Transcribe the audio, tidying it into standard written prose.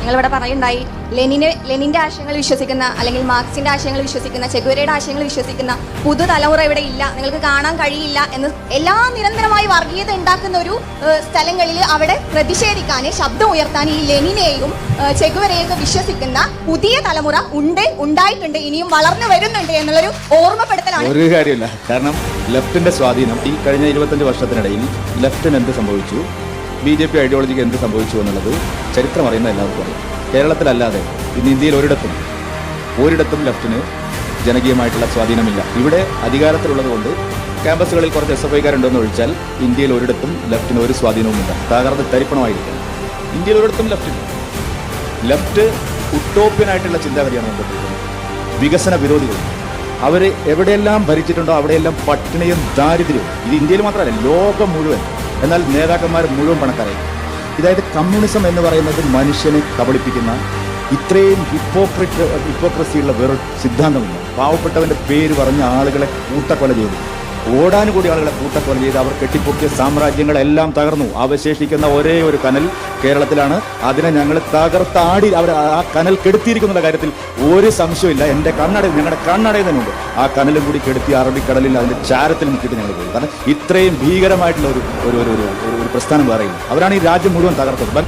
നിങ്ങളിവിടെ പറയുണ്ടായി ലെനിൻ്റെ ആശയങ്ങൾ വിശ്വസിക്കുന്ന അല്ലെങ്കിൽ മാർക്സിൻ്റെ ആശയങ്ങൾ വിശ്വസിക്കുന്ന ചെഗുവേരയുടെ ആശയങ്ങൾ വിശ്വസിക്കുന്ന പുതുതലമുറ ഇവിടെ ഇല്ല, നിങ്ങൾക്ക് കാണാൻ കഴിയില്ല എന്ന് നിരന്തരമായി വർഗീയത ഉണ്ടാക്കുന്ന ഒരു സ്ഥലങ്ങളിൽ അവിടെ പ്രതിഷേധിക്കാൻ, ശബ്ദം ഉയർത്താൻ ഈ ലെനിനെയും ചെഗുവേരയൊക്കെ വിശ്വസിക്കുന്ന പുതിയ തലമുറ ഉണ്ടായിട്ടുണ്ട്, ഇനിയും വളർന്നു വരുന്നുണ്ട് എന്നുള്ളൊരു ഓർമ്മപ്പെടുത്തലാണ്. ഒരു കാര്യമില്ല. കാരണം ലെഫ്റ്റിന്റെ സ്വാധീനം ഈ കഴിഞ്ഞ 25 വർഷത്തിനിടയിൽ ലെഫ്റ്റിന് എന്ത് സംഭവിച്ചു, BJP ഐഡിയോളജിക്ക് എന്ത് സംഭവിച്ചു എന്നുള്ളത് ചരിത്രം അറിയുന്ന എല്ലാവർക്കും അറിയാം. കേരളത്തിലല്ലാതെ ഇന്ന് ഇന്ത്യയിൽ ഒരിടത്തും ലെഫ്റ്റിന് ജനകീയമായിട്ടുള്ള സ്വാധീനമില്ല. ഇവിടെ അധികാരത്തിലുള്ളത് കൊണ്ട് ക്യാമ്പസുകളിൽ കുറച്ച് SFIക്കാരുണ്ടെന്ന് ഒഴിച്ചാൽ ഇന്ത്യയിൽ ഒരിടത്തും ലെഫ്റ്റിന് ഒരു സ്വാധീനവുമില്ല. തകർന്ന് തരിപ്പണമായിരിക്കും. ഇന്ത്യയിൽ ഒരിടത്തും ലെഫ്റ്റ് ഉട്ടോപ്യനായിട്ടുള്ള ചിന്താഗതിയാണ് മുമ്പോട്ടിരിക്കുന്നത്. വികസന വിരോധികൾ അവർ എവിടെയെല്ലാം ഭരിച്ചിട്ടുണ്ടോ അവിടെയെല്ലാം പട്ടിണിയും ദാരിദ്ര്യവും. ഇത് ഇന്ത്യയിൽ മാത്രമല്ല, ലോകം മുഴുവൻ. എന്നാൽ നേതാക്കന്മാർ മുഴുവൻ പണക്കാരായി. ഇതായത് കമ്മ്യൂണിസം എന്ന് പറയുന്നത് മനുഷ്യനെ കബളിപ്പിക്കുന്ന, ഇത്രയും ഹിപ്പോക്രസിയുള്ള വേറൊരു സിദ്ധാന്തമില്ല. പാവപ്പെട്ടവൻ്റെ പേര് പറഞ്ഞ ആളുകളെ കൂട്ടക്കൊല ചെയ്തു, ഓടാനുകൂടി ആളുകളെ കൂട്ടക്കൊല ചെയ്ത് അവർ കെട്ടിപ്പൊക്കിയ സാമ്രാജ്യങ്ങളെല്ലാം തകർന്നു. അവശേഷിക്കുന്ന ഒരേ ഒരു കനൽ കേരളത്തിലാണ്. അതിനെ ഞങ്ങൾ തകർത്താടി അവർ ആ കനൽ കെടുത്തിയിരിക്കുന്ന കാര്യത്തിൽ ഒരു സംശയമില്ല. ഞങ്ങളുടെ കണ്ണടയിൽ തന്നെയുണ്ട്. ആ കനലും കൂടി കെടുത്തി അറബിക്കടലിൽ അതിൻ്റെ ചാരത്തിൽ മുക്കിയിട്ട് ഞങ്ങൾ പോയി. കാരണം ഇത്രയും ഭീകരമായിട്ടുള്ള ഒരു പ്രസ്ഥാനം വേറെയില്ല. അവരാണ് ഈ രാജ്യം മുഴുവൻ തകർത്തത്.